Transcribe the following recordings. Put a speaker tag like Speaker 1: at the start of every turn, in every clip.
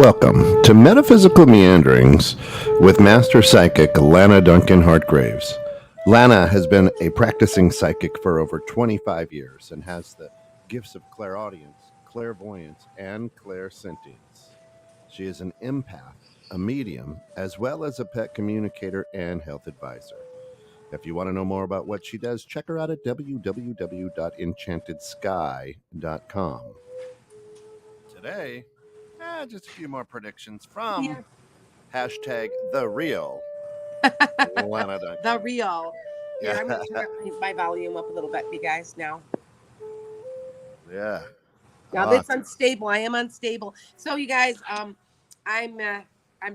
Speaker 1: Welcome to Metaphysical Meanderings with Master Psychic Lana Duncan-Hartgraves. Lana has been a practicing psychic for over 25 years and has the gifts of clairaudience, clairvoyance, and clairsentience. She is an empath, a medium, as well as a pet communicator and health advisor. If you want to know more about what she does, check her out at www.enchantedSky.com. Today, just a few more predictions from hashtag the real Lana Duncan.
Speaker 2: The real. Here, I'm going to turn my volume up a little bit, you guys, now.
Speaker 1: Yeah.
Speaker 2: Now, that's unstable. I am unstable. So, you guys, I'm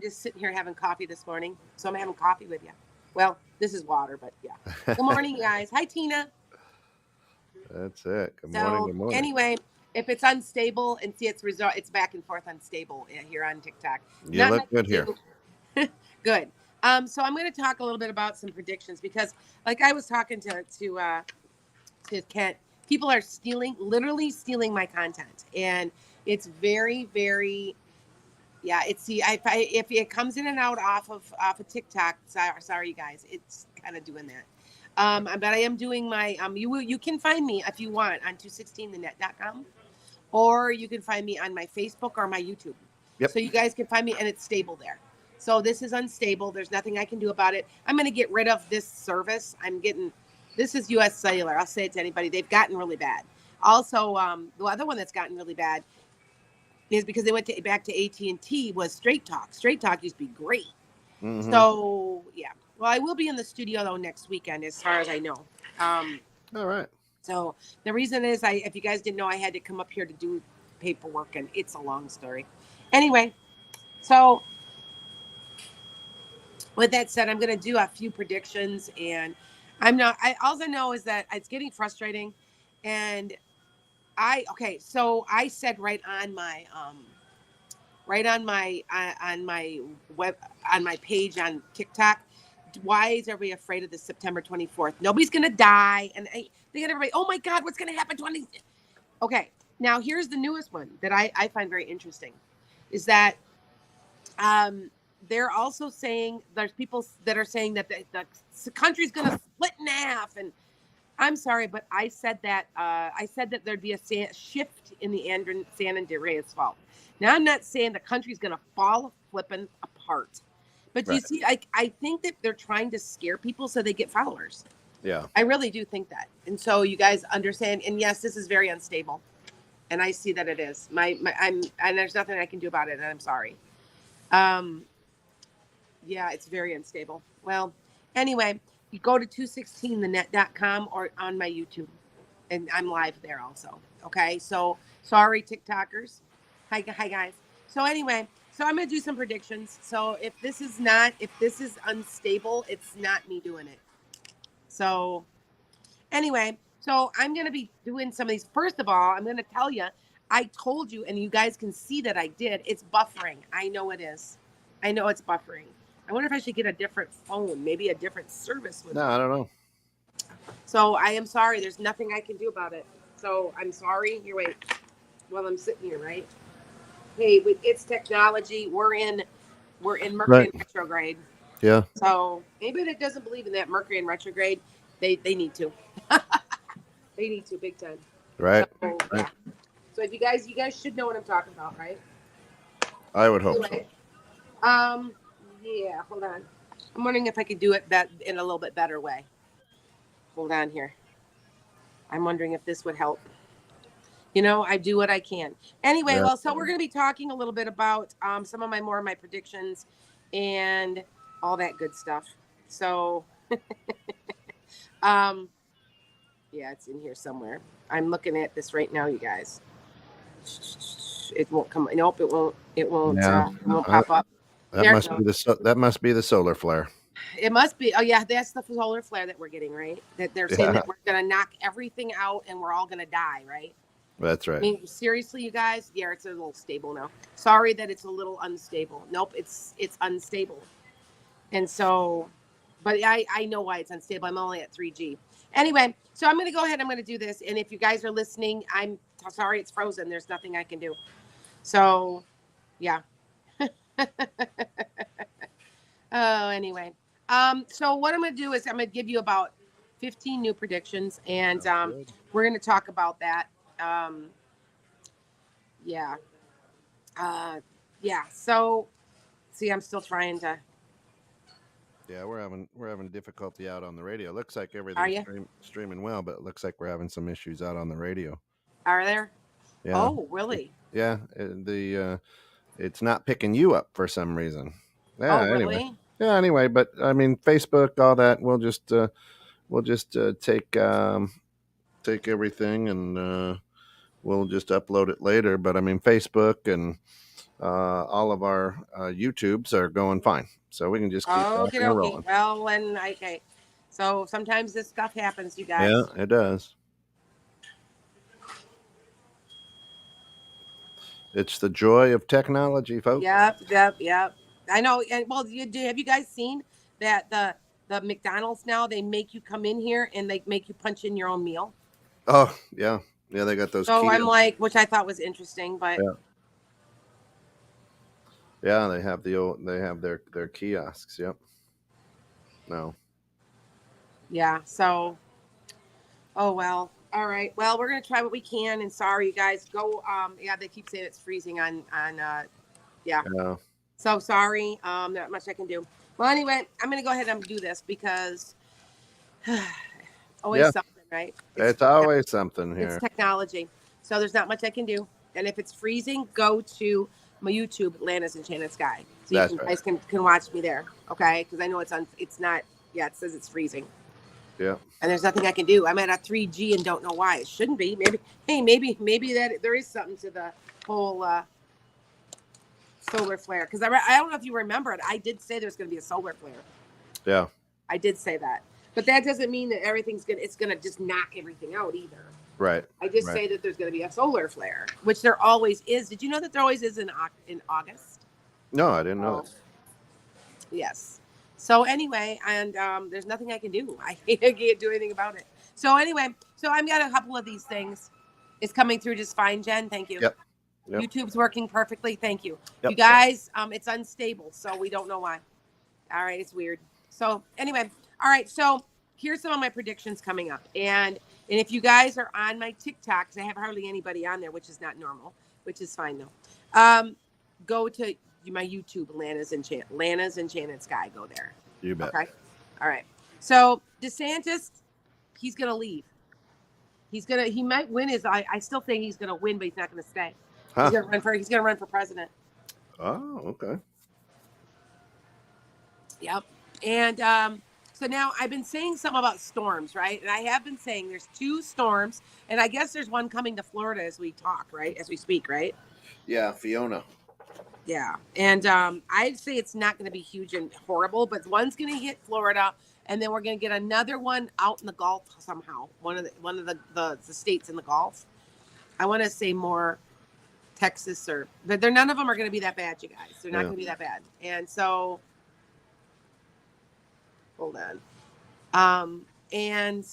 Speaker 2: just sitting here having coffee this morning. So, I'm having coffee with you. Well, this is water, but yeah. Good morning, you guys. Hi, Tina.
Speaker 1: That's it. Good morning. Good morning.
Speaker 2: Anyway, if it's unstable and see it's back and forth unstable here on TikTok.
Speaker 1: You look good here.
Speaker 2: Good. So I'm going to talk a little bit about some predictions because, like I was talking to Kent, people are literally stealing my content, and it's very, very, yeah. It's if it comes in and out off of TikTok, sorry you guys, it's kind of doing that. But I am doing my you can find me if you want on 216thenet.com, or you can find me on my Facebook or my YouTube.
Speaker 1: Yep.
Speaker 2: So you guys can find me, and it's stable there. So this is unstable. There's nothing I can do about it. I'm going to get rid of this service. This is US Cellular. I'll say it to anybody. They've gotten really bad. Also, the other one that's gotten really bad is because they went back to AT&T was Straight Talk. Straight Talk used to be great. Mm-hmm. So, yeah. Well, I will be in the studio, though, next weekend, as far as I know.
Speaker 1: All right.
Speaker 2: So the reason is, if you guys didn't know, I had to come up here to do paperwork, and it's a long story. Anyway, so with that said, I'm going to do a few predictions, and all I know is that it's getting frustrating, and so I said right on my web, on my page on TikTok, why is everybody afraid of the September 24th? Nobody's going to die. And they get everybody, oh my God, what's going to happen? Okay. Now here's the newest one that I find very interesting is that, they're also saying there's people that are saying that the country's going to split in half. And I'm sorry, but I said that there'd be a shift in the San Andreas fault. Now, I'm not saying the country's going to fall flipping apart. But do you see, I think that they're trying to scare people so they get followers.
Speaker 1: Yeah.
Speaker 2: I really do think that. And so you guys understand. And yes, this is very unstable. And I see that it is. And there's nothing I can do about it. And I'm sorry. Yeah, it's very unstable. Well, anyway, you go to 216thenet.com or on my YouTube. And I'm live there also. Okay. So sorry, TikTokers. Hi guys. So anyway. So I'm going to do some predictions. So if this is unstable, it's not me doing it. So anyway, so I'm going to be doing some of these. First of all, I'm going to tell you, I told you, and you guys can see that I did. It's buffering. I know it is. I know it's buffering. I wonder if I should get a different phone, maybe a different service.
Speaker 1: No, I don't know.
Speaker 2: So I am sorry. There's nothing I can do about it. So I'm sorry. Here, wait. While I'm sitting here, right? Hey, it's technology. We're in Mercury in retrograde.
Speaker 1: Yeah.
Speaker 2: So anybody that doesn't believe in that Mercury in retrograde, they need to. They need to big time.
Speaker 1: Right.
Speaker 2: So,
Speaker 1: right.
Speaker 2: Yeah. So if you guys should know what I'm talking about, right?
Speaker 1: I would hope so.
Speaker 2: Yeah. Hold on. I'm wondering if I could do it in a little bit better way. Hold on here. I'm wondering if this would help. You know, I do what I can. Anyway, Well, so we're going to be talking a little bit about some of my predictions and all that good stuff. So, yeah, it's in here somewhere. I'm looking at this right now, you guys. It won't come. Nope, it won't. It won't pop up.
Speaker 1: That must be the solar flare.
Speaker 2: It must be. Oh yeah, that's the solar flare that we're getting, right? That they're saying that we're going to knock everything out and we're all going to die, right?
Speaker 1: That's right.
Speaker 2: I mean, seriously, you guys? Yeah, it's a little stable now. Sorry that it's a little unstable. Nope, it's unstable. And so, but I know why it's unstable. I'm only at 3G. Anyway, so I'm going to go ahead. I'm going to do this. And if you guys are listening, I'm sorry it's frozen. There's nothing I can do. So, yeah. Oh, anyway. So what I'm gonna do is I'm gonna give you about 15 new predictions, and
Speaker 1: Sounds good.
Speaker 2: we're gonna talk about that. Um, yeah. Uh, yeah. So, see, I'm still trying to.
Speaker 1: Yeah, we're having difficulty out on the radio. Looks like
Speaker 2: Are
Speaker 1: everything's
Speaker 2: you?
Speaker 1: streaming well, but it looks like we're having some issues out on the radio.
Speaker 2: Are there?
Speaker 1: Yeah,
Speaker 2: Oh, really?
Speaker 1: yeah. The it's not picking you up for some reason.
Speaker 2: Oh,
Speaker 1: Yeah. Anyway.
Speaker 2: really?
Speaker 1: Yeah. Anyway, but I mean, Facebook, all that. We'll just take everything and we'll just upload it later. But I mean, Facebook and all of our YouTubes are going fine, so we can just keep
Speaker 2: Okay,
Speaker 1: rocking and
Speaker 2: okay.
Speaker 1: rolling.
Speaker 2: Well, when okay. So sometimes this stuff happens, you
Speaker 1: Yeah,
Speaker 2: guys.
Speaker 1: it does. It's the joy of technology, folks.
Speaker 2: Yep, yep, yep. I know. And well, have you guys seen that the McDonald's now they make you come in here and they make you punch in your own meal?
Speaker 1: Oh yeah, yeah. They got those
Speaker 2: So I'm
Speaker 1: kiosks.
Speaker 2: like, which I thought was interesting, but
Speaker 1: Yeah, yeah. They have They have their kiosks. Yep. No.
Speaker 2: yeah. So oh well. All right. Well, we're gonna try what we can. And sorry, you guys. Go. Yeah, they keep saying it's freezing on. Yeah.
Speaker 1: Yeah.
Speaker 2: So sorry. Not much I can do. Well, anyway, I'm gonna go ahead and do this because always
Speaker 1: Yeah.
Speaker 2: something, right?
Speaker 1: It's always something
Speaker 2: It's
Speaker 1: here.
Speaker 2: technology. So there's not much I can do. And if it's freezing, go to my YouTube, Lana's Enchanted Sky. So
Speaker 1: That's
Speaker 2: you
Speaker 1: right.
Speaker 2: guys can watch me there. Okay. Because I know it's not, yeah, it says it's freezing.
Speaker 1: Yeah.
Speaker 2: And there's nothing I can do. I'm at a 3G and don't know why. It shouldn't be. Maybe that there is something to the whole solar flare. Because I don't know if you remember it. I did say there's going to be a solar flare.
Speaker 1: Yeah.
Speaker 2: I did say that. But that doesn't mean that it's gonna just knock everything out either.
Speaker 1: Right.
Speaker 2: I just
Speaker 1: Right.
Speaker 2: say that there's going to be a solar flare, which there always is. Did you know that there always is in August?
Speaker 1: No, I didn't know
Speaker 2: Oh,
Speaker 1: that.
Speaker 2: yes. So anyway, and there's nothing I can do. I can't do anything about it. So anyway, so I've got a couple of these things. It's coming through just fine, Jen. Thank you.
Speaker 1: Yep. Yep.
Speaker 2: YouTube's working perfectly. Thank you.
Speaker 1: Yep.
Speaker 2: You guys, it's unstable, so we don't know why. All right, it's weird. So anyway, all right. So here's some of my predictions coming up, and if you guys are on my TikTok, because I have hardly anybody on there, which is not normal, which is fine though. Go to my YouTube, Lana's Enchanted Sky. Go there.
Speaker 1: You bet.
Speaker 2: Okay. All right. So DeSantis, he's gonna leave. He might win his. I still think he's gonna win, but he's not gonna stay.
Speaker 1: Huh.
Speaker 2: He's gonna run for president.
Speaker 1: Oh, okay.
Speaker 2: Yep. And so now I've been saying something about storms, right? And I have been saying there's 2 storms, and I guess there's one coming to Florida as we talk, right? As we speak, right?
Speaker 1: Yeah, Fiona.
Speaker 2: Yeah. And I'd say it's not going to be huge and horrible, but one's going to hit Florida, and then we're going to get another one out in the Gulf somehow. One of the states in the Gulf. I want to say more Texas but none of them are going to be that bad, you guys. They're not going to be that bad. And so hold on. And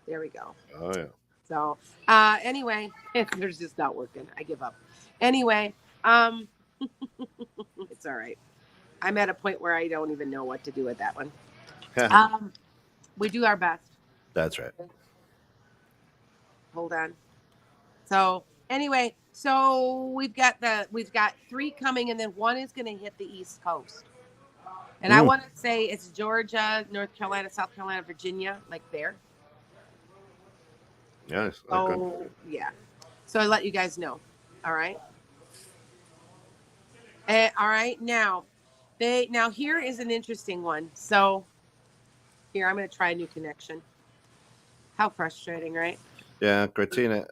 Speaker 2: there we go.
Speaker 1: Oh yeah.
Speaker 2: So anyway, they're just not working. I give up. Anyway, it's all right. I'm at a point where I don't even know what to do with that one. We do our best.
Speaker 1: That's right.
Speaker 2: Hold on. So anyway, so we've got 3 coming, and then one is going to hit the East Coast. And I want to say it's Georgia, North Carolina, South Carolina, Virginia, like there.
Speaker 1: Yes.
Speaker 2: Oh,
Speaker 1: Okay.
Speaker 2: yeah. So I let you guys know. All right. All right. Now here is an interesting one. So here, I'm going to try a new connection. How frustrating, right?
Speaker 1: Yeah, Katrina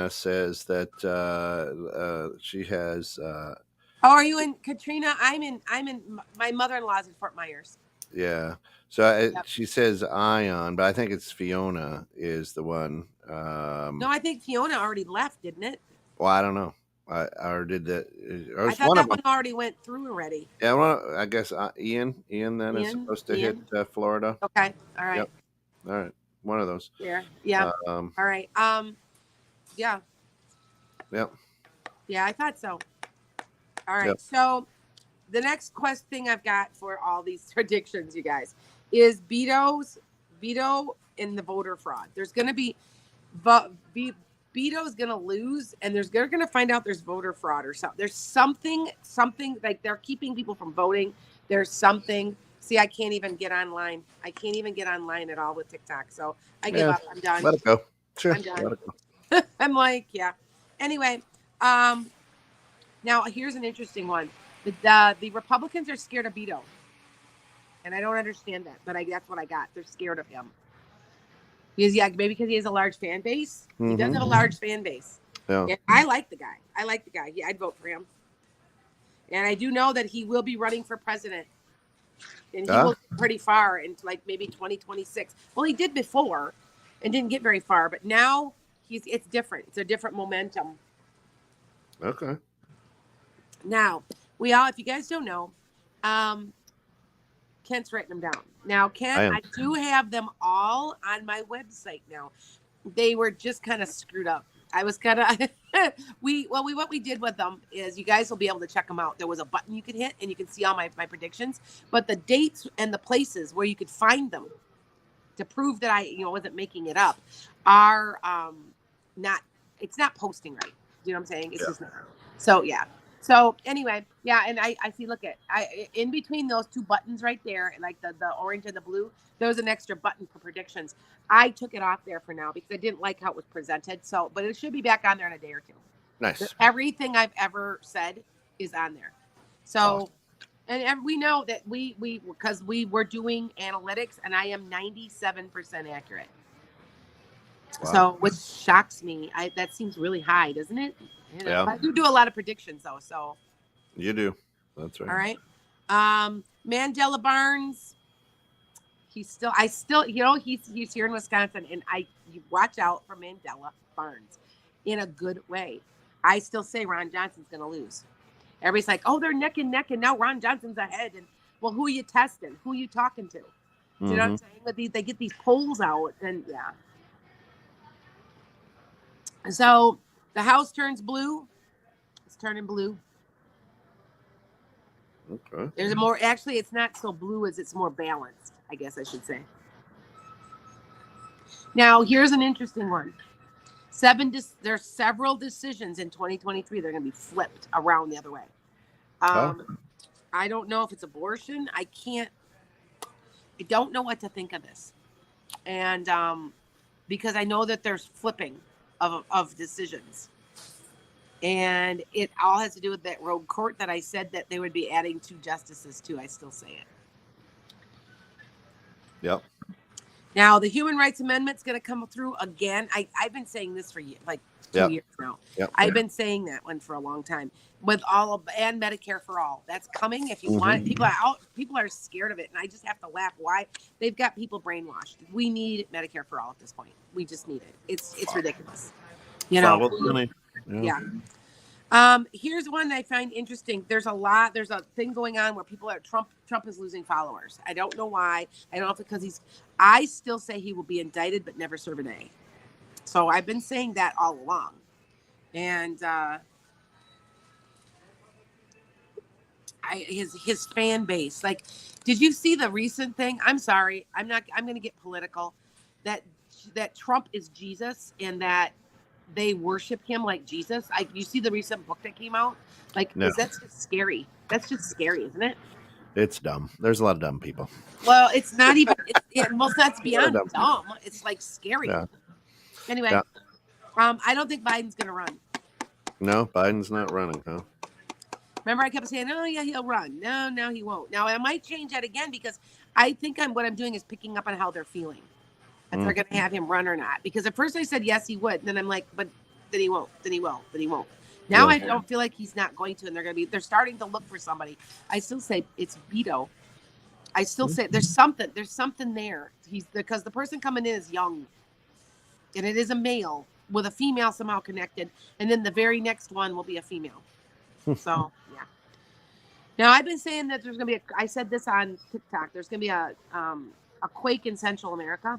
Speaker 1: says that she has.
Speaker 2: Oh, are you in Katrina? I'm in. My mother-in-law's in Fort Myers.
Speaker 1: Yeah, so she says Ion, but I think it's Fiona is the one.
Speaker 2: No, I think Fiona already left, didn't it?
Speaker 1: Well, I don't know. Or did that?
Speaker 2: I thought that one already went through already.
Speaker 1: Yeah, well, I guess Ian then is supposed to hit Florida.
Speaker 2: Okay, all right.
Speaker 1: Yep. All right, one of those.
Speaker 2: Yeah. All right. Yeah.
Speaker 1: Yep.
Speaker 2: Yeah, I thought so. All right.
Speaker 1: Yep.
Speaker 2: So the next thing I've got for all these predictions, you guys, is veto in the voter fraud. There's going to be Beto's going to lose, and they're going to find out there's voter fraud or something. There's something like they're keeping people from voting. There's something. See, I can't even get online. I can't even get online at all with TikTok. So I give up. I'm done.
Speaker 1: Let it go. Sure.
Speaker 2: I'm done.
Speaker 1: Let it go.
Speaker 2: I'm like, yeah. Anyway, now here's an interesting one. The Republicans are scared of Beto, and I don't understand that, but that's what I got. They're scared of him. Maybe because he has a large fan base. He does have a large fan base.
Speaker 1: Yeah.
Speaker 2: And I like the guy. Yeah, I'd vote for him. And I do know that he will be running for president, and he will get pretty far into like maybe 2026. Well, he did before, and didn't get very far, but now it's different. It's a different momentum.
Speaker 1: Okay.
Speaker 2: Now, if you guys don't know, Kent's writing them down. Now, Kent, I do have them all on my website now. They were just kind of screwed up. I was kind of, what we did with them is you guys will be able to check them out. There was a button you could hit and you can see all my predictions, but the dates and the places where you could find them to prove that I, wasn't making it up are it's not posting right. Do you know what I'm saying? It's just not. So, yeah. So anyway, yeah, and I see. Look at in between those two buttons right there, like the orange and the blue. There's an extra button for predictions. I took it off there for now because I didn't like how it was presented. So, but it should be back on there in a day or two.
Speaker 1: Nice.
Speaker 2: Everything I've ever said is on there. So, and we know that we because we were doing analytics, and I am 97% accurate. Wow. So, which shocks me. That seems really high, doesn't it?
Speaker 1: Yeah.
Speaker 2: I do a lot of predictions though, so
Speaker 1: you do. That's right.
Speaker 2: All right. Mandela Barnes. He's here in Wisconsin, and you watch out for Mandela Barnes in a good way. I still say Ron Johnson's going to lose. Everybody's like, oh, they're neck and neck, and now Ron Johnson's ahead. And well, who are you testing? Who are you talking to? Do you know what I'm saying? But they get these polls out, and yeah. So the house turns blue. It's turning blue.
Speaker 1: Okay.
Speaker 2: There's actually, it's not so blue as it's more balanced, I guess I should say. Now, here's an interesting one. There's several decisions in 2023. They're going to be flipped around the other way. I don't know if it's abortion. I don't know what to think of this. And because I know that there's flipping of decisions. And it all has to do with that rogue court that I said that they would be adding 2 justices to. I still say it.
Speaker 1: Yep.
Speaker 2: Now, the Human Rights Amendment's going to come through again. I've been saying this for like 2 years now.
Speaker 1: Yep.
Speaker 2: I've been saying that one for a long time. And Medicare for all. That's coming. If you want it, people are out. People are scared of it, and I just have to laugh. Why? They've got people brainwashed. We need Medicare for all at this point. We just need it. It's ridiculous. Yeah. Here's one I find interesting. There's a thing going on where people are Trump is losing followers. I don't know why. I don't know if it's because I still say he will be indicted but never serve an A. So I've been saying that all along. And his fan base, like, did you see the recent thing? I'm sorry. I'm going to get political. That Trump is Jesus and that they worship him like Jesus. You see the recent book that came out? Like,
Speaker 1: no.
Speaker 2: That's just scary. That's just scary, isn't it?
Speaker 1: It's dumb. There's a lot of dumb people.
Speaker 2: Well, it's not even. That's beyond dumb. It's like scary.
Speaker 1: Yeah.
Speaker 2: Anyway, I don't think Biden's going to run.
Speaker 1: No, Biden's not running, huh?
Speaker 2: Remember, I kept saying, "Oh yeah, he'll run." No, he won't. Now I might change that again because I think what I'm doing is picking up on how they're feeling. If they're going to have him run or not. Because at first I said yes, he would. And then I'm like, but then he won't. Then he will. Then he won't. Now I don't feel like he's not going to, and they're starting to look for somebody. I still say it's Beto. I still say there's something there. Because the person coming in is young, and it is a male with a female somehow connected, and then the very next one will be a female. So yeah. Now I've been saying that there's gonna be I said this on TikTok. There's gonna be a quake in Central America.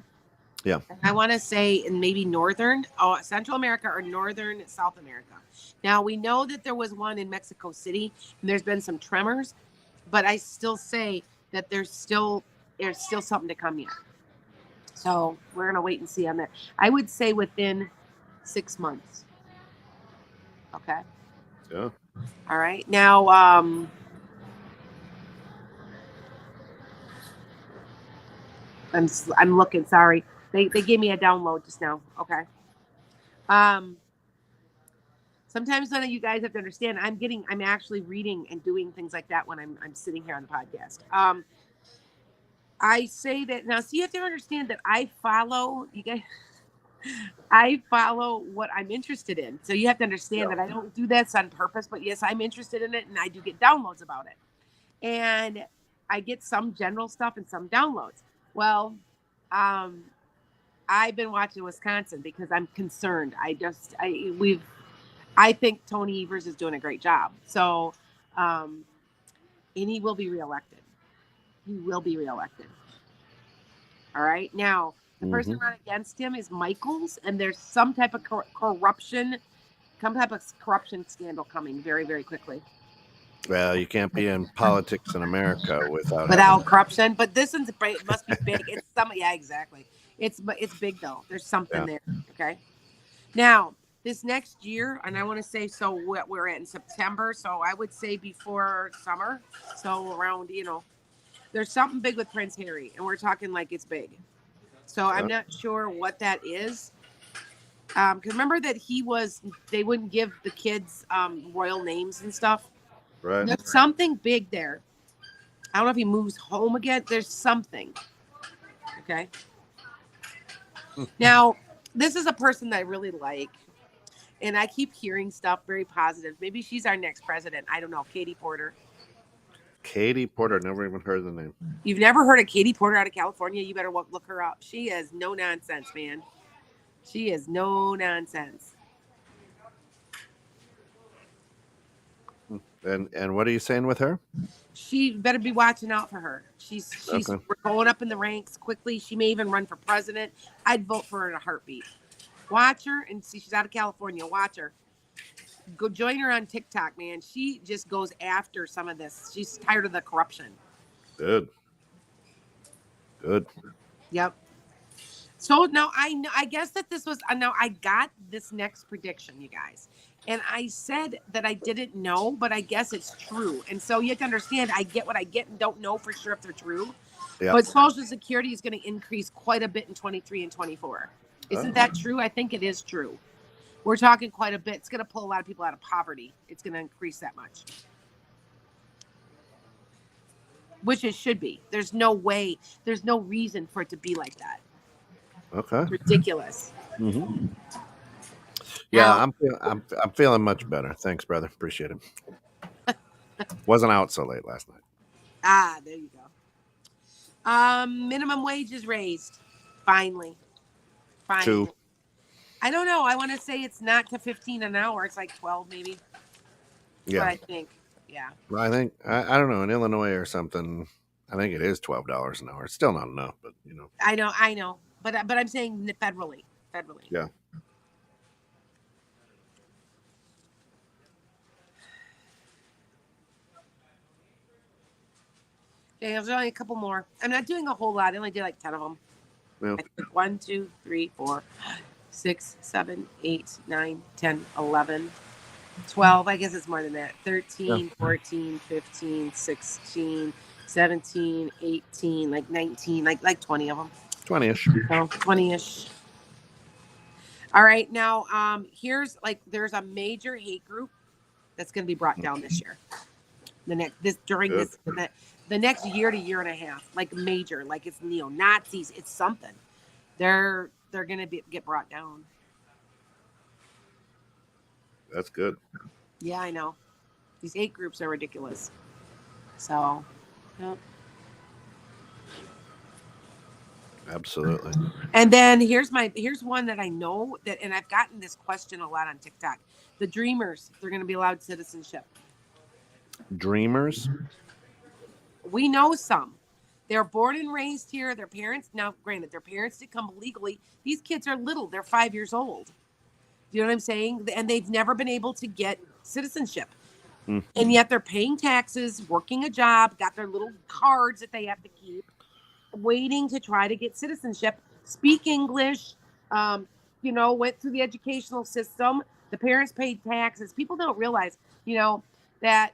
Speaker 1: Yeah.
Speaker 2: I want to say in maybe northern, Central America or northern South America. Now we know that there was one in Mexico City, and there's been some tremors, but I still say that there's still something to come yet. So we're gonna wait and see on that. I would say within 6 months. Okay.
Speaker 1: Yeah.
Speaker 2: All right. Now, I'm looking. Sorry, they gave me a download just now. Okay. Um, Sometimes none of you guys have to understand. I'm actually reading and doing things like that when I'm sitting here on the podcast. I say that now. So you have to understand that I follow you guys. I follow what I'm interested in. So you have to understand
Speaker 1: Yeah.
Speaker 2: that I don't do this on purpose, but yes, I'm interested in it, and I do get downloads about it. And I get some general stuff and some downloads. Well, um, I've been watching Wisconsin because I'm concerned. I think Tony Evers is doing a great job. So, and he will be reelected. He will be reelected. All right. Now, the person
Speaker 1: Mm-hmm.
Speaker 2: running against him is Michaels, and there's some type of corruption, some type of corruption scandal coming very, very quickly.
Speaker 1: Well, you can't be in politics in America without having.
Speaker 2: Without corruption, but this one's it must be big. It's some, yeah, exactly. It's big though. There's something
Speaker 1: Yeah.
Speaker 2: there. Okay. Now, this next year, and I want to say, so we're in September, so I would say before summer, so around, there's something big with Prince Harry, and we're talking like it's big. So I'm
Speaker 1: Yeah.
Speaker 2: not sure what that is. Because remember that they wouldn't give the kids royal names and stuff.
Speaker 1: Right.
Speaker 2: There's something big there. I don't know if he moves home again. There's something. Okay. Now, this is a person that I really like. And I keep hearing stuff very positive. Maybe she's our next president. I don't know. Katie Porter.
Speaker 1: Katie Porter. Never even heard the name.
Speaker 2: You've never heard of Katie Porter out of California? You better look her up. She is no nonsense, man. She is no nonsense.
Speaker 1: And what are you saying with her?
Speaker 2: She better be watching out for her. She's
Speaker 1: Okay.
Speaker 2: going up in the ranks quickly. She may even run for president. I'd vote for her in a heartbeat. Watch her and see. She's out of California. Watch her. Go join her on TikTok, man. She just goes after some of this. She's tired of the corruption.
Speaker 1: Good. Good.
Speaker 2: Yep. So now I guess that this was now I got this next prediction, you guys. And I said that I didn't know, but I guess it's true. And so you have to understand I get what I get and don't know for sure if they're true.
Speaker 1: Yeah.
Speaker 2: But Social Security is going to increase quite a bit in 23 and 24. Isn't that true? I think it is true. We're talking quite a bit. It's going to pull a lot of people out of poverty. It's going to increase that much. Which it should be. There's no way. There's no reason for it to be like that.
Speaker 1: Okay.
Speaker 2: It's ridiculous.
Speaker 1: Mm-hmm. Yeah, I'm feeling much better. Thanks, brother. Appreciate it. Wasn't out so late last night.
Speaker 2: There you go. Minimum wage is raised. Finally.
Speaker 1: 2.
Speaker 2: I don't know. I want to say it's not to 15 an hour. It's like 12 maybe.
Speaker 1: Yeah.
Speaker 2: But I think, yeah.
Speaker 1: I think I don't know, in Illinois or something. I think it is $12 an hour. It's still not enough, but
Speaker 2: I know. But I'm saying federally.
Speaker 1: Yeah.
Speaker 2: Okay, there's only a couple more. I'm not doing a whole lot. I only did like 10 of them.
Speaker 1: Yeah.
Speaker 2: I took 1, 2, 3, 4, 6, 7, 8, 9, 10, 11, 12. I guess it's more than that. 13, 14, 15, 16, 17, 18, like 19, like 20 of them.
Speaker 1: 20-ish.
Speaker 2: So 20-ish. All right. Now, there's a major hate group that's going to be brought down this year. The next year to year and a half, like major, like it's neo-Nazis, it's something. They're going to get brought down.
Speaker 1: That's good.
Speaker 2: Yeah, I know. These hate groups are ridiculous. So, yeah.
Speaker 1: Absolutely.
Speaker 2: And then here's one that I know that, and I've gotten this question a lot on TikTok. The Dreamers, they're going to be allowed citizenship.
Speaker 1: Dreamers?
Speaker 2: We know some. They're born and raised here. Their parents, now granted, their parents did come legally. These kids are little. They're 5 years old. Do you know what I'm saying? And they've never been able to get citizenship.
Speaker 1: Mm.
Speaker 2: And yet they're paying taxes, working a job, got their little cards that they have to keep, waiting to try to get citizenship, speak English, um, went through the educational system. The parents paid taxes. People don't realize, that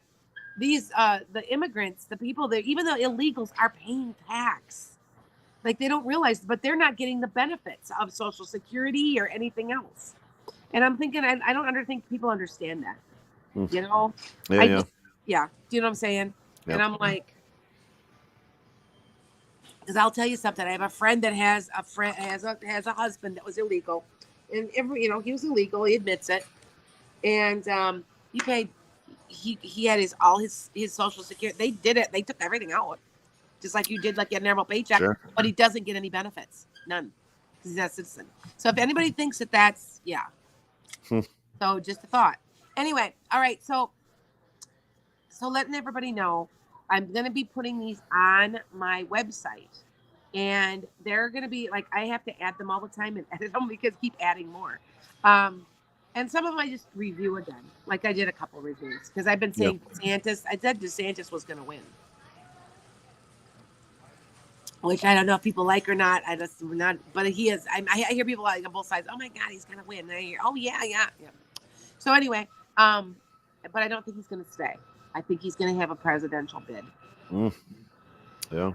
Speaker 2: these the immigrants, the people that even the illegals are paying tax. Like they don't realize, but they're not getting the benefits of Social Security or anything else. And I'm thinking, I don't think people understand that.
Speaker 1: Mm.
Speaker 2: You know,
Speaker 1: Yeah,
Speaker 2: I
Speaker 1: yeah.
Speaker 2: just, yeah. Do you know what I'm saying?
Speaker 1: Yep.
Speaker 2: And I'm like, because I'll tell you something. I have a friend that has a husband that was illegal, and he was illegal. He admits it, and he paid. He had his Social Security. They did it. They took everything out, just like you did, like a normal paycheck.
Speaker 1: Sure.
Speaker 2: But he doesn't get any benefits, none, because he's not a citizen. So if anybody thinks that's yeah. So just a thought. Anyway, all right. So letting everybody know, I'm going to be putting these on my website. And they're going to be like, I have to add them all the time and edit them because keep adding more. And some of them I just review again. Like I did a couple reviews because I've been saying DeSantis. I said DeSantis was going to win. Which I don't know if people like or not. I just not, but he is. I hear people like on both sides. Oh my God, he's gonna win. And I hear, oh yeah. So anyway, but I don't think he's gonna stay. I think he's gonna have a presidential bid.
Speaker 1: Yeah.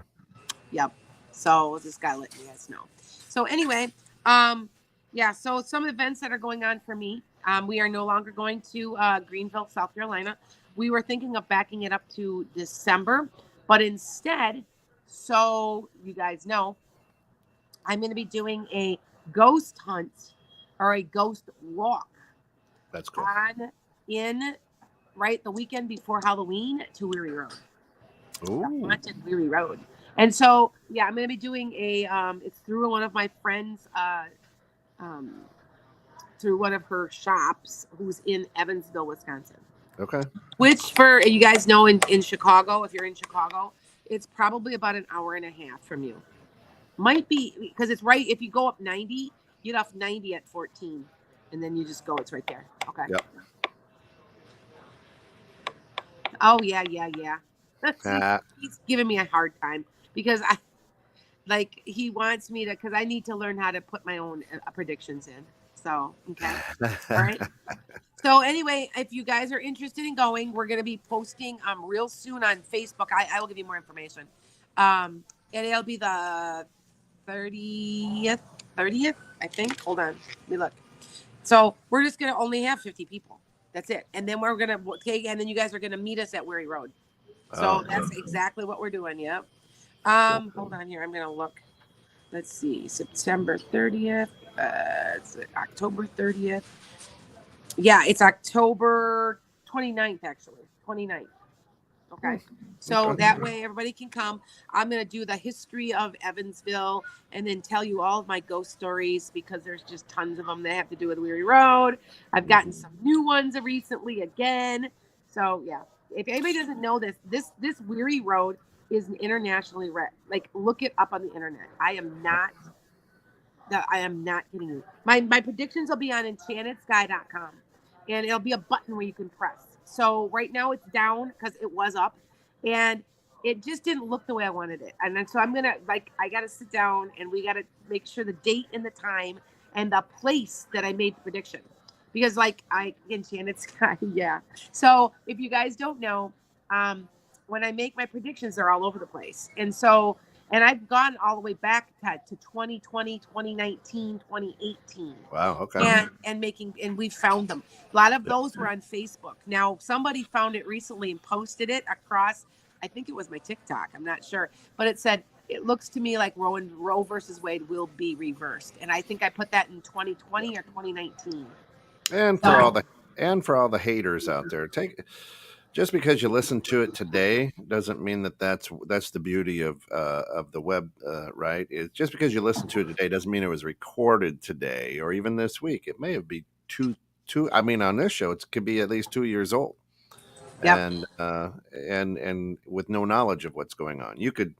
Speaker 2: Yep. So just gotta let you guys know. So anyway, yeah. So some events that are going on for me. We are no longer going to Greenville, South Carolina. We were thinking of backing it up to December, but instead. So you guys know, I'm going to be doing a ghost hunt or a ghost walk.
Speaker 1: That's cool.
Speaker 2: The weekend before Halloween to Weary Road.
Speaker 1: Ooh.
Speaker 2: Haunted Weary Road. And so, yeah, I'm going to be doing it's through one of my friends, through one of her shops who's in Evansville, Wisconsin.
Speaker 1: Okay.
Speaker 2: Which for you guys know in Chicago, if you're in Chicago, it's probably about an hour and a half from you. Might be because it's right. If you go up 90, you get off 90 at 14, and then you just go. It's right there. Okay.
Speaker 1: Yep.
Speaker 2: Oh yeah. He's giving me a hard time because he wants me to because I need to learn how to put my own predictions in. So okay. All right. So anyway, if you guys are interested in going, we're going to be posting real soon on Facebook. I will give you more information. And it'll be the 30th, I think. Hold on. Let me look. So we're just going to only have 50 people. That's it. And then we're going to take, and then you guys are going to meet us at Weary Road. So that's exactly what we're doing. Yep. Hold on here. I'm going to look. Let's see. September 30th. It's October 30th. Yeah, it's October 29th, actually. 29th. Okay. So that way everybody can come. I'm going to do the history of Evansville and then tell you all of my ghost stories because there's just tons of them that have to do with Weary Road. I've gotten some new ones recently again. So, yeah. If anybody doesn't know this Weary Road is an internationally look it up on the internet. I am not kidding you. My predictions will be on enchantedSky.com. And it'll be a button where you can press. So right now it's down because it was up. And it just didn't look the way I wanted it. And then so I'm going to, I got to sit down and we got to make sure the date and the time and the place that I made the prediction. Because Enchanted Sky, yeah. So if you guys don't know, when I make my predictions, they're all over the place. And so... And I've gone all the way back to 2020, 2019, 2018.
Speaker 1: Wow. Okay.
Speaker 2: And we found them. A lot of those were on Facebook. Now, somebody found it recently and posted it across, I think it was my TikTok. I'm not sure. But it said, it looks to me like Roe versus Wade will be reversed. And I think I put that in 2020 or 2019.
Speaker 1: And for all the haters out there, just because you listen to it today doesn't mean that's the beauty of the web, right? Just because you listen to it today doesn't mean it was recorded today or even this week. It may have been two. I mean, on this show, it could be at least 2 years old, and with no knowledge of what's going on. You could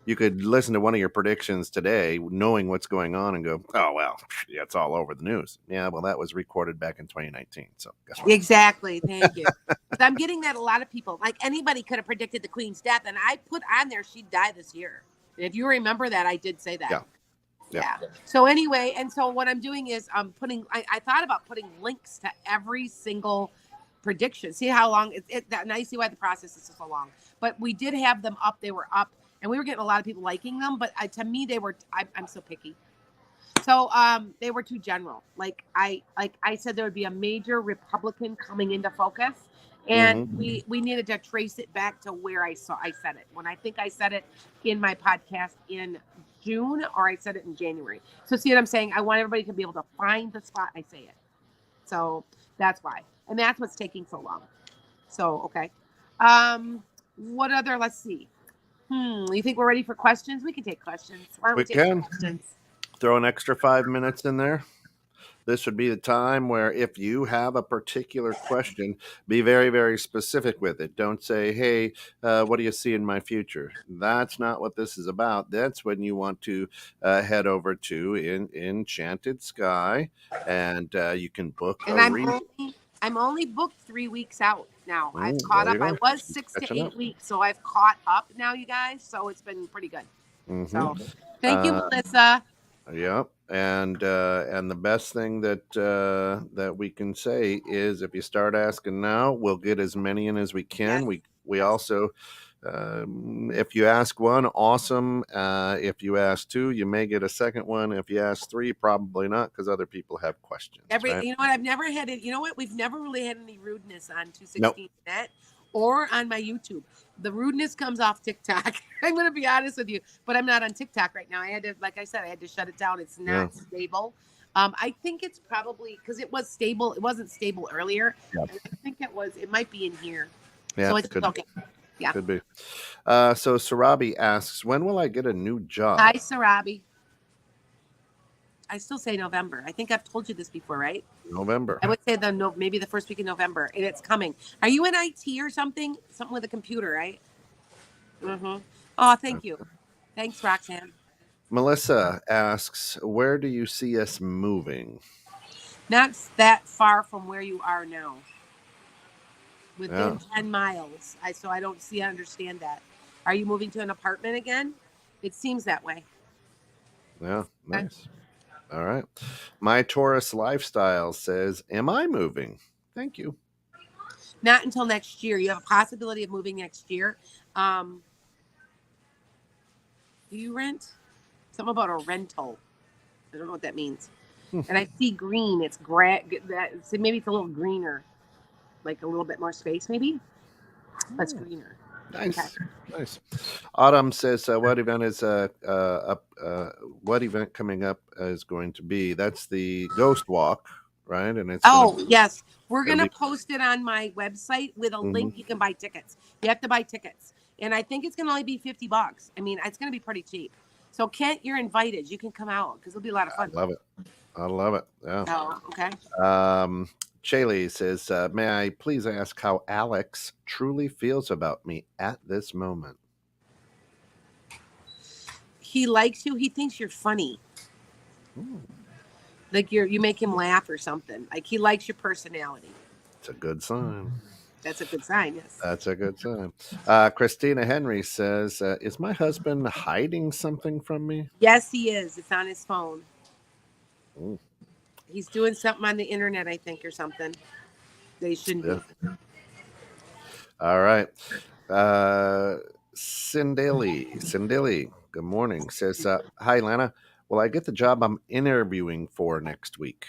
Speaker 1: you could listen to one of your predictions today, knowing what's going on, and go, "Oh well, yeah, it's all over the news." Yeah, well, that was recorded back in 2019. So guess what?
Speaker 2: Exactly. Thank you. But I'm getting that a lot of people, like anybody could have predicted the Queen's death, and I put on there she'd die this year. If you remember that, I did say that.
Speaker 1: Yeah.
Speaker 2: Yeah. So anyway, and so what I'm doing is I'm putting. I thought about putting links to every single prediction. See how long and I see why the process is so long. But we did have them up. They were up, and we were getting a lot of people liking them. But to me, they were. I'm so picky. So they were too general. Like I said, there would be a major Republican coming into focus, and we needed to trace it back to where I said it. When I think I said it in my podcast in June, or I said it in January. So see what I'm saying? I want everybody to be able to find the spot I say it. So that's why, and that's what's taking so long. So okay, what other? Let's see. You think we're ready for questions? We can take questions. Why don't we take
Speaker 1: can.
Speaker 2: questions?
Speaker 1: Throw an extra 5 minutes in there. This would be the time where if you have a particular question, be very, very specific with it. Don't say, hey, what do you see in my future? That's not what this is about. That's when you want to head over to Enchanted Sky, and you can book
Speaker 2: And
Speaker 1: a reading.
Speaker 2: I'm only booked 3 weeks out now. I've caught
Speaker 1: there
Speaker 2: up.
Speaker 1: you
Speaker 2: I
Speaker 1: go.
Speaker 2: was 6
Speaker 1: Catching
Speaker 2: to 8
Speaker 1: up.
Speaker 2: weeks, so I've caught up now, you guys. So it's been pretty good. So thank you,
Speaker 1: Uh,
Speaker 2: Melissa.
Speaker 1: Yeah, and the best thing that we can say is if you start asking now, we'll get as many in as we can.
Speaker 2: Yes.
Speaker 1: We also, if you ask one, awesome. If you ask two, you may get a second one. If you ask three, probably not, because other people have questions. Right?
Speaker 2: You know what? I've never had it. You know what? We've never really had any rudeness on 216
Speaker 1: Nope.
Speaker 2: Net or on my YouTube. The rudeness comes off TikTok. I'm going to be honest with you, but I'm not on TikTok right now. I had to, like I said, I had to shut it down. It's not stable. I think it's probably because it was stable. It wasn't stable earlier.
Speaker 1: Yep.
Speaker 2: I think it was. It might be in here.
Speaker 1: Yeah,
Speaker 2: So it's
Speaker 1: could,
Speaker 2: okay. Yeah.
Speaker 1: Could be. So Sarabi asks, when will I get a new job?
Speaker 2: Hi, Sarabi. I still say November. I think I've told you this before, right?
Speaker 1: November.
Speaker 2: I would say maybe the first week in November, and it's coming. Are you in IT or something? Something with a computer, right? Oh, thank you. Thanks, Roxanne.
Speaker 1: Melissa asks, where do you see us moving?
Speaker 2: Not that far from where you are now. Within 10 miles. So I don't understand that. Are you moving to an apartment again? It seems that way.
Speaker 1: Yeah, nice. All right. My Taurus Lifestyle says, am I moving? Thank you.
Speaker 2: Not until next year. You have a possibility of moving next year. Do you rent? Something about a rental. I don't know what that means. And I see green. It's so maybe it's a little greener, like a little bit more space, maybe. That's greener.
Speaker 1: Nice,
Speaker 2: Okay.
Speaker 1: Nice. Autumn says, what event is what event coming up is going to be? That's the Ghost Walk, right? And it's
Speaker 2: yes, we're gonna post it on my website with a link. You can buy tickets. You have to buy tickets, and I think it's gonna only be $50. I mean, it's gonna be pretty cheap. So Kent, you're invited. You can come out because it'll be a lot of fun.
Speaker 1: I love it. Yeah.
Speaker 2: Oh, okay.
Speaker 1: Shaylee says, may I please ask how Alex truly feels about me at this moment?
Speaker 2: He likes you. He thinks you're funny. Like you make him laugh or something. Like he likes your personality.
Speaker 1: It's a good sign.
Speaker 2: That's a good sign, yes.
Speaker 1: That's a good sign. Christina Henry says, is my husband hiding something from me?
Speaker 2: Yes, he is. It's on his phone.
Speaker 1: Ooh.
Speaker 2: He's doing something on the internet, I think, or something. They shouldn't be.
Speaker 1: All right. Sindeli, good morning, says, hi, Lana. Will I get the job I'm interviewing for next week?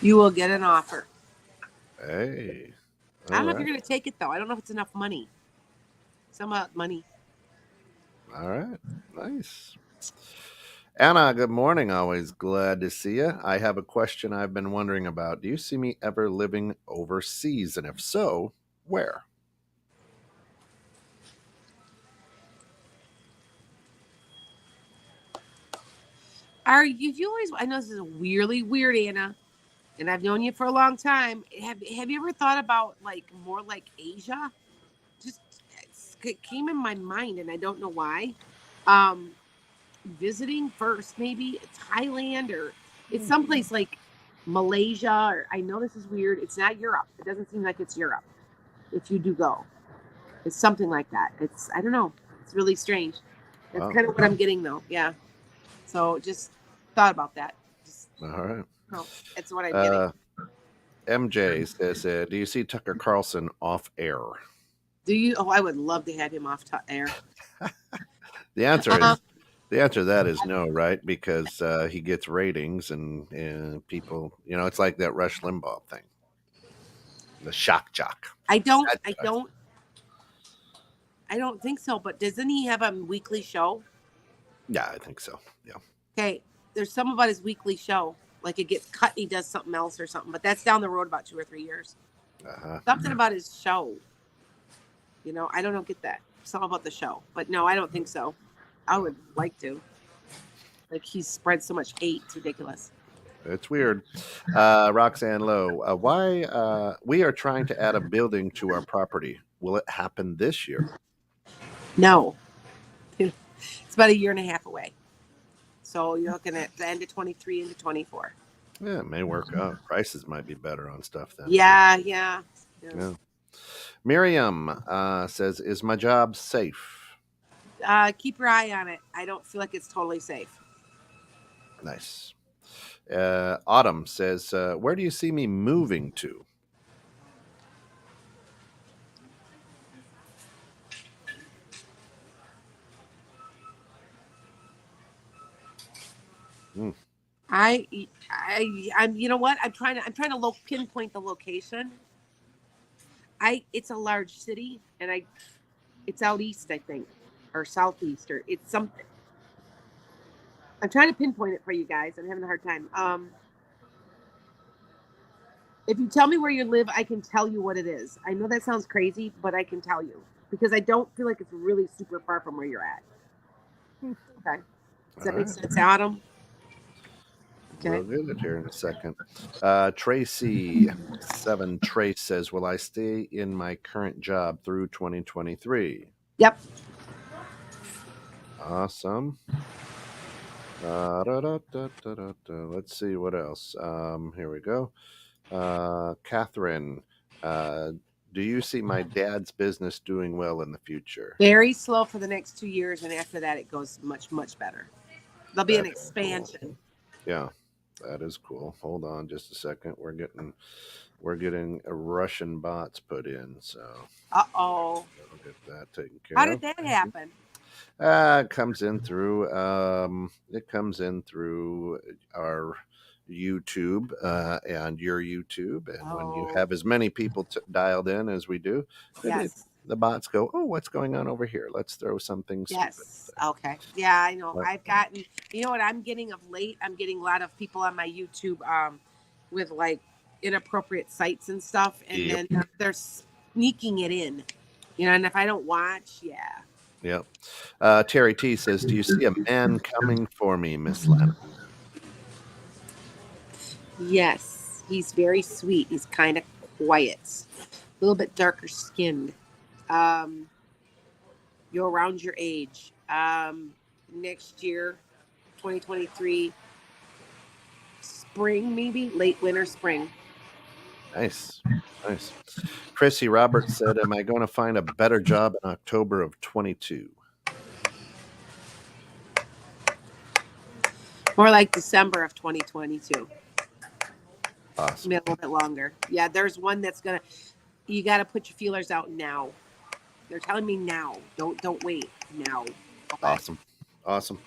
Speaker 2: You will get an offer.
Speaker 1: Hey.
Speaker 2: I don't know if you're going to take it, though. I don't know if it's enough money. Some money.
Speaker 1: All right. Nice. Anna, good morning. Always glad to see you. I have a question I've been wondering about. Do you see me ever living overseas? And if so, where?
Speaker 2: You always, I know this is weirdly weird, Anna, and I've known you for a long time. Have you ever thought about more like Asia? Just it came in my mind, and I don't know why. Um, Visiting first, maybe Thailand, or it's someplace like Malaysia, or I know this is weird. It's not Europe. It doesn't seem like it's Europe. If you do go, it's something like that. It's, I don't know. It's really strange. That's
Speaker 1: Wow.
Speaker 2: kind of what I'm getting though. Yeah. So just thought about that. Just,
Speaker 1: All right.
Speaker 2: no, that's what I'm getting.
Speaker 1: MJ says, do you see Tucker Carlson off air?
Speaker 2: Do you? Oh, I would love to have him off air.
Speaker 1: The answer to that is no, right? Because he gets ratings and people, it's like that Rush Limbaugh thing, the shock jock.
Speaker 2: I don't think so. But doesn't he have a weekly show?
Speaker 1: Yeah, I think so. Yeah.
Speaker 2: Okay, there's some about his weekly show. Like it gets cut, he does something else or something. But that's down the road about 2 or 3 years. Something about his show. I don't get that. Something about the show. But no, I don't think so. I would like to. Like he spreads so much hate. It's ridiculous.
Speaker 1: It's weird. Roxanne Lowe, why we are trying to add a building to our property. Will it happen this year?
Speaker 2: No. It's about 1.5 years away. So you're looking at the end of 23 into 24.
Speaker 1: Yeah, it may work out. Prices might be better on stuff then.
Speaker 2: Yeah.
Speaker 1: Miriam says, is my job safe?
Speaker 2: Keep your eye on it. I don't feel like it's totally safe.
Speaker 1: Nice. Autumn says, where do you see me moving to?
Speaker 2: I'm. You know what? I'm trying to pinpoint the location. It's a large city, and it's out east, I think, or southeast, or it's something. I'm trying to pinpoint it for you guys. I'm having a hard time. If you tell me where you live, I can tell you what it is. I know that sounds crazy, but I can tell you because I don't feel like it's really super far from where you're at. Okay. Does that make sense, Adam?
Speaker 1: Okay. We'll get it here in a second. Tracy 7 Trace says, will I stay in my current job through 2023?
Speaker 2: Yep.
Speaker 1: Awesome. Let's see what else. Here we go. Catherine, do you see my dad's business doing well in the future?
Speaker 2: Very slow for the next 2 years, and after that, it goes much, much better. There'll be an expansion.
Speaker 1: Cool. Yeah, that is cool. Hold on just a second. We're getting Russian bots put in, so.
Speaker 2: Uh-oh.
Speaker 1: I'll get that taken care
Speaker 2: How
Speaker 1: of.
Speaker 2: did that happen?
Speaker 1: It comes in through our YouTube and your YouTube, and when you have as many people dialed in as we do, the bots go, oh, what's going on over here? Let's throw something stupid.
Speaker 2: Okay. Yeah, I know. I've gotten, you know what I'm getting of late? I'm getting a lot of people on my YouTube with like inappropriate sites and stuff, and then they're sneaking it in, and if I don't watch,
Speaker 1: Yep. Terry T says, do you see a man coming for me, Miss Lana?
Speaker 2: Yes. He's very sweet. He's kind of quiet. A little bit darker skinned. You're around your age. Next year, 2023, spring maybe? Late winter, spring.
Speaker 1: Nice. Chrissy Roberts said, am I going to find a better job in October of 22?
Speaker 2: More like December of 2022.
Speaker 1: Awesome.
Speaker 2: Maybe a little bit longer. Yeah, there's one that's you got to put your feelers out now. They're telling me now. Don't wait. Now. Okay.
Speaker 1: Awesome.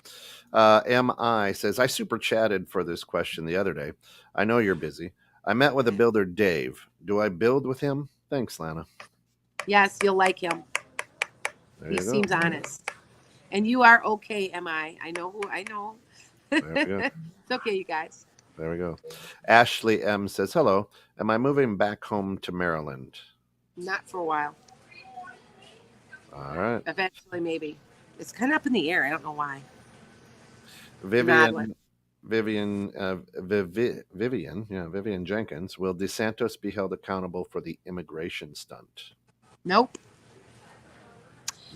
Speaker 1: MI says, I super chatted for this question the other day. I know you're busy. I met with a builder, Dave. Do I build with him? Thanks, Lana.
Speaker 2: Yes, you'll like him. He seems honest. And you are okay, MI. I know.
Speaker 1: There we go.
Speaker 2: It's okay, you guys.
Speaker 1: There we go. Ashley M says, hello. Am I moving back home to Maryland?
Speaker 2: Not for a while.
Speaker 1: All right.
Speaker 2: Eventually, maybe. It's kind of up in the air. I don't know why.
Speaker 1: Vivian Jenkins, will DeSantis be held accountable for the immigration stunt?
Speaker 2: Nope.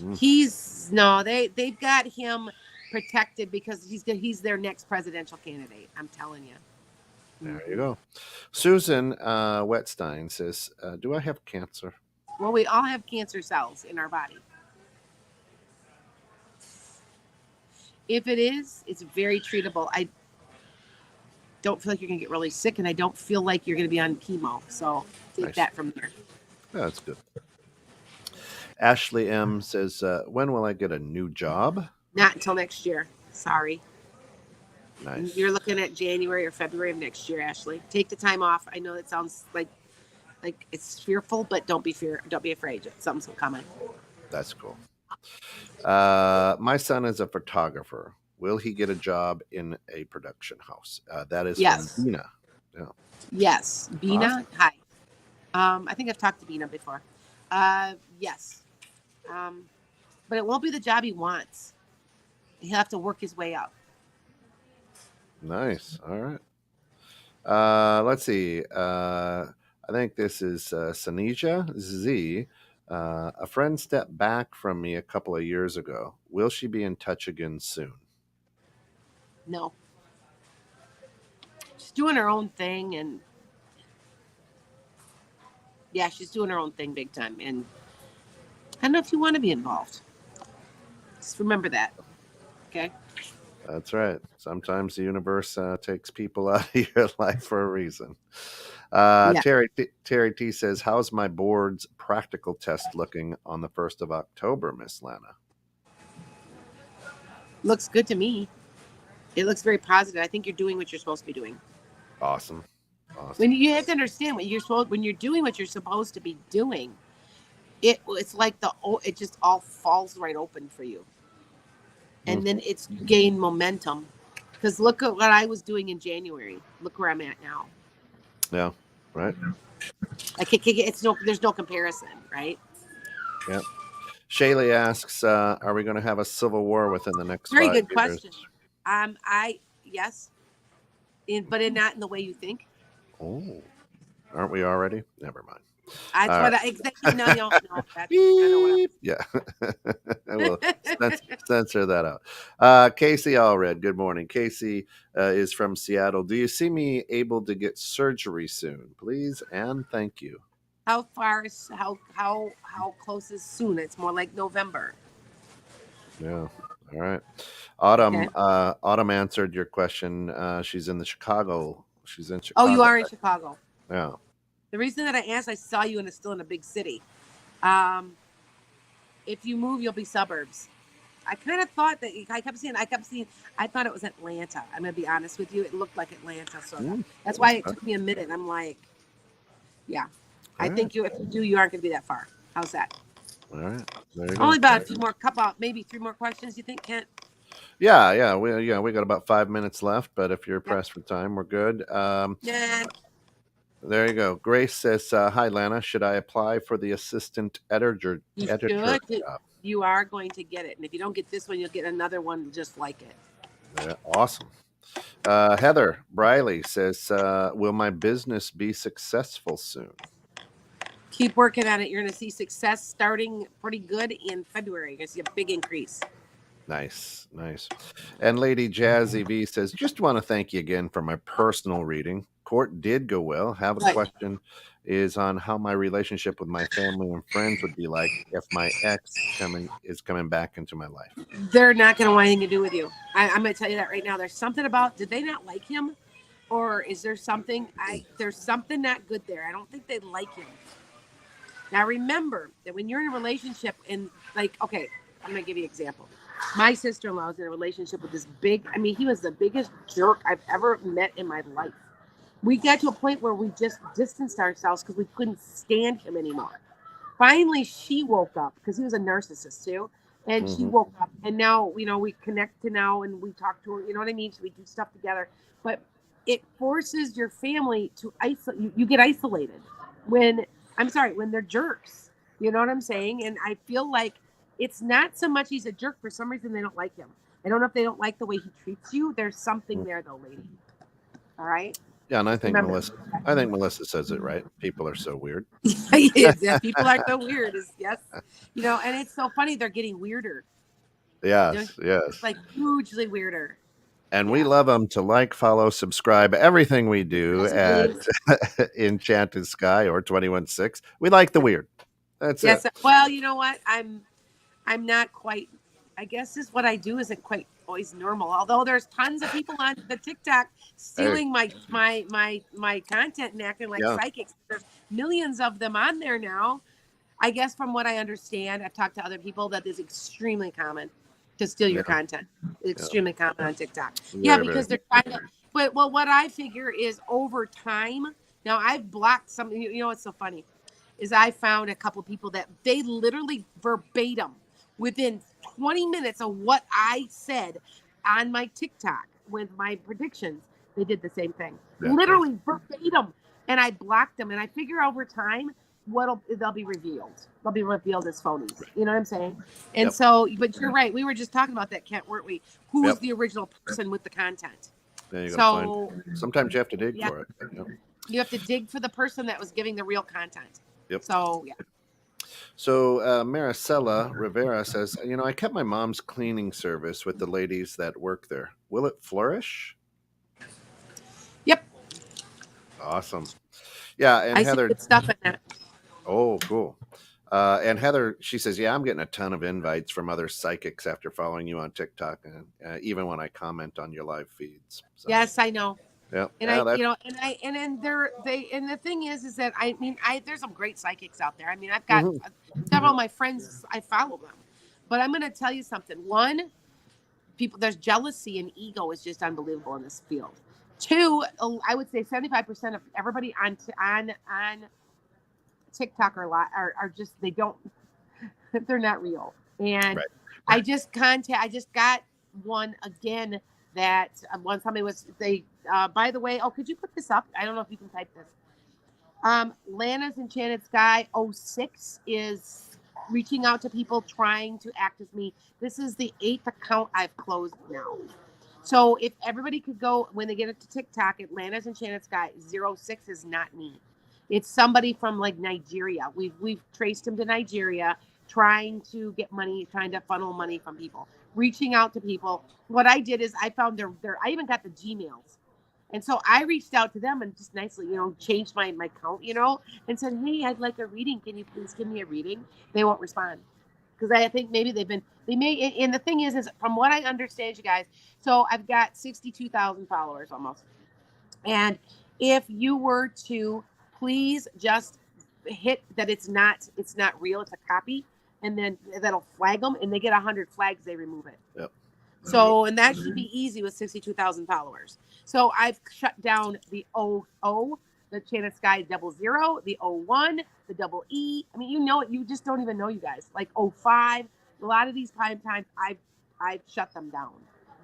Speaker 2: They've got him protected because he's their next presidential candidate. I'm telling you.
Speaker 1: There you go. Susan Wetstein says, do I have cancer?
Speaker 2: Well, we all have cancer cells in our body. If it is, it's very treatable. I don't feel like you're going to get really sick, and I don't feel like you're going to be on chemo. So take
Speaker 1: Nice.
Speaker 2: that from there.
Speaker 1: Yeah, that's good. Ashley M says, when will I get a new job?
Speaker 2: Not until next year. Sorry.
Speaker 1: Nice.
Speaker 2: You're looking at January or February of next year, Ashley. Take the time off. I know that sounds like it's fearful, but don't be afraid. Something's coming.
Speaker 1: That's cool. My son is a photographer. Will he get a job in a production house? That is
Speaker 2: Yes.
Speaker 1: from Bina. Yeah.
Speaker 2: Yes. Bina,
Speaker 1: Awesome.
Speaker 2: hi. I think I've talked to Bina before. Yes. But it won't be the job he wants. He'll have to work his way up.
Speaker 1: Nice. All right. Let's see. I think this is Sanija Z. A friend stepped back from me a couple of years ago. Will she be in touch again soon?
Speaker 2: No. She's doing her own thing, and yeah, she's doing her own thing big time. And I don't know if you want to be involved. Just remember that. Okay.
Speaker 1: That's right. Sometimes the universe takes people out of your life for a reason.
Speaker 2: Yeah.
Speaker 1: Terry T says, how's my board's practical test looking on the 1st of October, Miss Lana?
Speaker 2: Looks good to me. It looks very positive. I think you're doing what you're supposed to be doing.
Speaker 1: Awesome.
Speaker 2: When you have to understand when you're doing what you're supposed to be doing, it's like it just all falls right open for you. And then it's gained momentum. Because look at what I was doing in January. Look where I'm at now.
Speaker 1: Yeah, right.
Speaker 2: There's no comparison, right?
Speaker 1: Yeah. Shaylee asks, are we going to have a civil war within the next 5 years?
Speaker 2: Very good question. Yes. But not in the way you think.
Speaker 1: Oh, aren't we already? Never mind. Yeah. We'll censor that out. Casey Allred, good morning. Casey is from Seattle. Do you see me able to get surgery soon? Please and thank you.
Speaker 2: How close is soon? It's more like November.
Speaker 1: Yeah. All right. Autumn. Autumn answered your question. She's in Chicago.
Speaker 2: Oh, you are in Chicago.
Speaker 1: Yeah.
Speaker 2: The reason that I asked, I saw you still in a big city. If you move, you'll be suburbs. I kind of thought that I kept seeing. I thought it was Atlanta. I'm gonna be honest with you. It looked like Atlanta, so that's why it took me a minute. I'm like, yeah. I think if you do, you aren't gonna be that far. How's that?
Speaker 1: All right. There you go.
Speaker 2: Only about maybe 3 more questions. You think, Kent?
Speaker 1: Yeah. We got about 5 minutes left, but if you're pressed for time, we're good.
Speaker 2: Yeah.
Speaker 1: There you go. Grace says, hi, Lana. Should I apply for the assistant editor job?
Speaker 2: You are going to get it. And if you don't get this one, you'll get another one just like it.
Speaker 1: Yeah, awesome. Heather Briley says, will my business be successful soon?
Speaker 2: Keep working on it. You're going to see success starting pretty good in February. You're going to see a big increase.
Speaker 1: Nice. And Lady Jazzy V says, just want to thank you again for my personal reading. Court did go well. Have a question is on how my relationship with my family and friends would be like if my ex is coming back into my life.
Speaker 2: They're not going to want anything to do with you. I'm going to tell you that right now. There's something about, did they not like him? Or is there something, there's something not good there. I don't think they like him. Now remember that when you're in a relationship and okay, I'm going to give you an example. My sister-in-law was in a relationship with this he was the biggest jerk I've ever met in my life. We got to a point where we just distanced ourselves because we couldn't stand him anymore. Finally, she woke up because he was a narcissist too. And she woke up and now, we connect to now and we talk to her, you know what I mean? So we do stuff together, but it forces your family to isolate. You get isolated when they're jerks, you know what I'm saying? And I feel like it's not so much he's a jerk. For some reason, they don't like him. I don't know if they don't like the way he treats you. There's something there though, lady. All right.
Speaker 1: Yeah, and
Speaker 2: Remember,
Speaker 1: I think Melissa says it right. People are so weird.
Speaker 2: people are so weird. Is yes, and it's so funny. They're getting weirder.
Speaker 1: Yes,
Speaker 2: It's
Speaker 1: yes.
Speaker 2: like hugely weirder.
Speaker 1: And we
Speaker 2: Yeah.
Speaker 1: love them to like, follow, subscribe, everything we do
Speaker 2: Yes,
Speaker 1: at
Speaker 2: please.
Speaker 1: Enchanted Sky or 21.6. We like the weird. That's it.
Speaker 2: Yes. Well, you know what? I'm not quite. I guess is what I do isn't quite always normal. Although there's tons of people on the TikTok
Speaker 1: Hey,
Speaker 2: stealing my content and acting like
Speaker 1: yeah,
Speaker 2: psychics. There's millions of them on there now. I guess from what I understand, I've talked to other people that is extremely common to steal your
Speaker 1: yeah,
Speaker 2: content.
Speaker 1: yeah.
Speaker 2: Extremely common on TikTok. Yeah,
Speaker 1: Very, very.
Speaker 2: because they're trying to. But well, what I figure is over time. Now I've blocked some. You know what's so funny is I found a couple of people that they literally verbatim within 20 minutes of what I said on my TikTok with my predictions, they did the same thing.
Speaker 1: Yeah, crazy.
Speaker 2: Literally verbatim. And I blocked them. And I figure over time, they'll be revealed. They'll be revealed as phonies. You know what I'm saying? And
Speaker 1: Yep,
Speaker 2: so, but you're right. We were just talking about that, Kent, weren't we? Who's
Speaker 1: yep.
Speaker 2: the original person with the content?
Speaker 1: Then you got to find.
Speaker 2: So,
Speaker 1: Sometimes you have to dig
Speaker 2: yeah,
Speaker 1: for it. Yep.
Speaker 2: you have to dig for the person that was giving the real content.
Speaker 1: Yep.
Speaker 2: So, yeah.
Speaker 1: So Maricela Rivera says, I kept my mom's cleaning service with the ladies that work there. Will it flourish?
Speaker 2: Yep.
Speaker 1: Awesome. Yeah, and
Speaker 2: I see
Speaker 1: Heather.
Speaker 2: good stuff in that.
Speaker 1: Oh, cool. And Heather, she says, "Yeah, I'm getting a ton of invites from other psychics after following you on TikTok, and even when I comment on your live feeds." So,
Speaker 2: Yes, I know.
Speaker 1: yeah,
Speaker 2: And
Speaker 1: yeah,
Speaker 2: I,
Speaker 1: that,
Speaker 2: and then and the thing is that I mean, there's some great psychics out there. I mean, I've got
Speaker 1: mhm,
Speaker 2: several of my friends, I follow them. But I'm going to tell you something. One, there's jealousy and ego is just unbelievable in this field. Two, I would say 75% of everybody on TikTok are just, they're not real. And
Speaker 1: right.
Speaker 2: I just got one again that when somebody was, by the way, oh, could you put this up? I don't know if you can type this. Lana's Enchanted Sky '06 is reaching out to people trying to act as me. This is the 8th account I've closed now. So if everybody could go when they get it to TikTok, Atlanta's Enchanted Sky '06 is not me. It's somebody from like Nigeria. We've traced him to Nigeria, trying to get money, trying to funnel money from people, reaching out to people. What I did is I found their I even got the Gmails. And so I reached out to them and just nicely, changed my count, and said, "Hey, I'd like a reading. Can you please give me a reading?" They won't respond because I think maybe they may. And the thing is from what I understand, you guys. So I've got 62,000 followers almost, and if you were to please just hit that it's not real, it's a copy, and then that'll flag them, and they get 100 flags, they remove it.
Speaker 1: Yep.
Speaker 2: So, and that should be easy with 62,000 followers. So I've shut down the 00, the Enchanted Sky 00, the 01, the double E. I mean, it. You just don't even know, you guys. Like 05, a lot of these prime times, I've shut them down.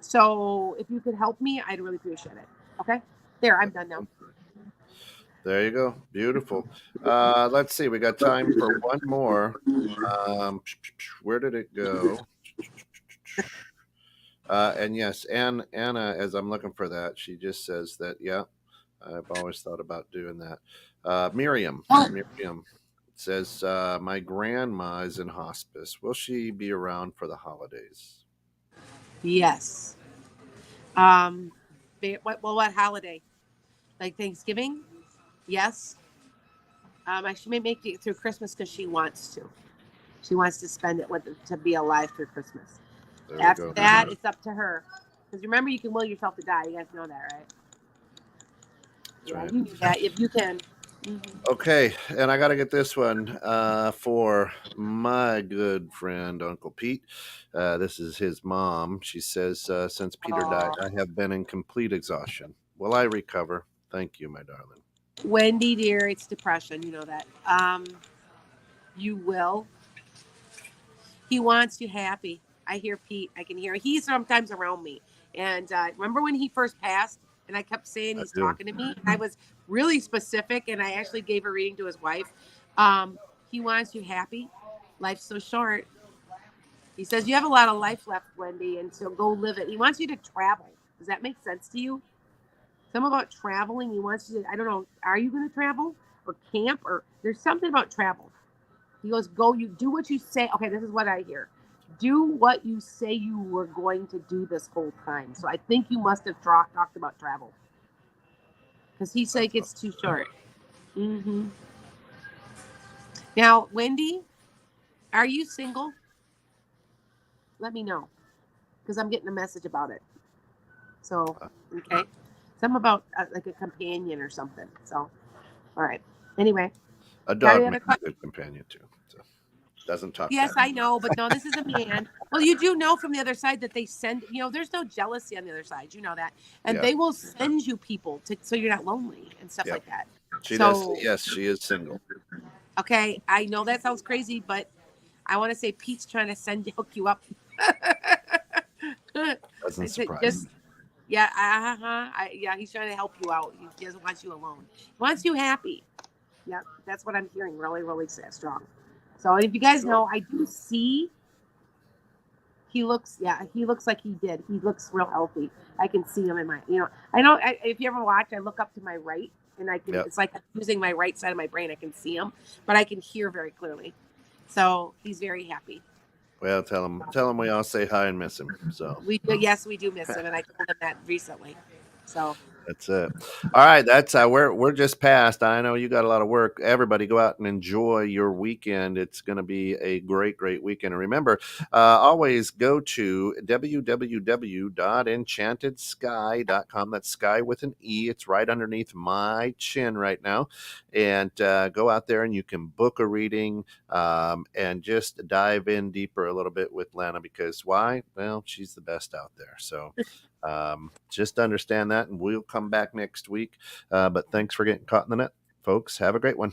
Speaker 2: So if you could help me, I'd really appreciate it. Okay? There, I'm done now.
Speaker 1: There you go. Beautiful. Let's see. We got time for one more. Where did it go? And yes, Anna, as I'm looking for that, she just says that, yeah, I've always thought about doing that. Miriam says, my grandma is in hospice. Will she be around for the holidays?
Speaker 2: Yes. What holiday? Like Thanksgiving? Yes. She may make it through Christmas because she wants to. She wants to spend it to be alive through Christmas.
Speaker 1: There we
Speaker 2: After
Speaker 1: go.
Speaker 2: that, it's up to her. Because remember, you can will yourself to die. You guys know that, right?
Speaker 1: That's
Speaker 2: Yeah,
Speaker 1: right.
Speaker 2: you knew that. If you can.
Speaker 1: Okay, and I got to get this one for my good friend Uncle Pete. This is his mom. She says, since Peter died, I have been in complete exhaustion. Will I recover? Thank you, my darling.
Speaker 2: Wendy, dear, it's depression. You know that. You will. He wants you happy. I hear Pete. I can hear. He's sometimes around me. And remember when he first passed, and I kept saying
Speaker 1: I
Speaker 2: he's
Speaker 1: do.
Speaker 2: talking to me. And I was really specific, and I actually gave a reading to his wife. He wants you happy. Life's so short. He says you have a lot of life left, Wendy, and so go live it. He wants you to travel. Does that make sense to you? Some about traveling. He wants you to, I don't know, are you going to travel or camp or there's something about travel. He goes, go, you do what you say. Okay, this is what I hear. Do what you say you were going to do this whole time. So I think you must have talked about travel because he's like, it's too short. Mm-hmm. Now, Wendy, are you single? Let me know because I'm getting a message about it. So, okay. Something about like a companion or something. So, all right. Anyway,
Speaker 1: A
Speaker 2: got
Speaker 1: dog
Speaker 2: any
Speaker 1: makes
Speaker 2: other
Speaker 1: a
Speaker 2: questions?
Speaker 1: good companion too. So doesn't talk
Speaker 2: Yes,
Speaker 1: back.
Speaker 2: I know, but no, this is a man. Well, you do know from the other side that they send, there's no jealousy on the other side. You know that. And
Speaker 1: Yeah.
Speaker 2: they will send you people to so you're not lonely and stuff
Speaker 1: Yep.
Speaker 2: like that.
Speaker 1: She does.
Speaker 2: So,
Speaker 1: Yes, she is single.
Speaker 2: okay, I know that sounds crazy, but I want to say Pete's trying to hook you up.
Speaker 1: Doesn't
Speaker 2: I said
Speaker 1: surprise
Speaker 2: just
Speaker 1: me.
Speaker 2: yeah, yeah, he's trying to help you out. He doesn't want you alone. He wants you happy. Yeah, that's what I'm hearing. Really, really strong. So if you guys know, I do see he looks like he did. He looks real healthy. I can see him in my, if you ever watch, I look up to my right and
Speaker 1: Yep.
Speaker 2: it's like I'm using my right side of my brain. I can see him, but I can hear very clearly. So he's very happy.
Speaker 1: Well, tell him we all say hi and miss him. So
Speaker 2: Yes, we do miss him. And I told him that recently. So
Speaker 1: that's it. All right, that's we're just past. I know you got a lot of work. Everybody, go out and enjoy your weekend. It's going to be a great weekend. And remember, always go to www.enchantedsky.com. That's sky with an E. It's right underneath my chin right now. And go out there and you can book a reading and just dive in deeper a little bit with Lana because why? Well, she's the best out there. So. Just understand that, and we'll come back next week. But thanks for getting caught in the net, folks. Have a great one.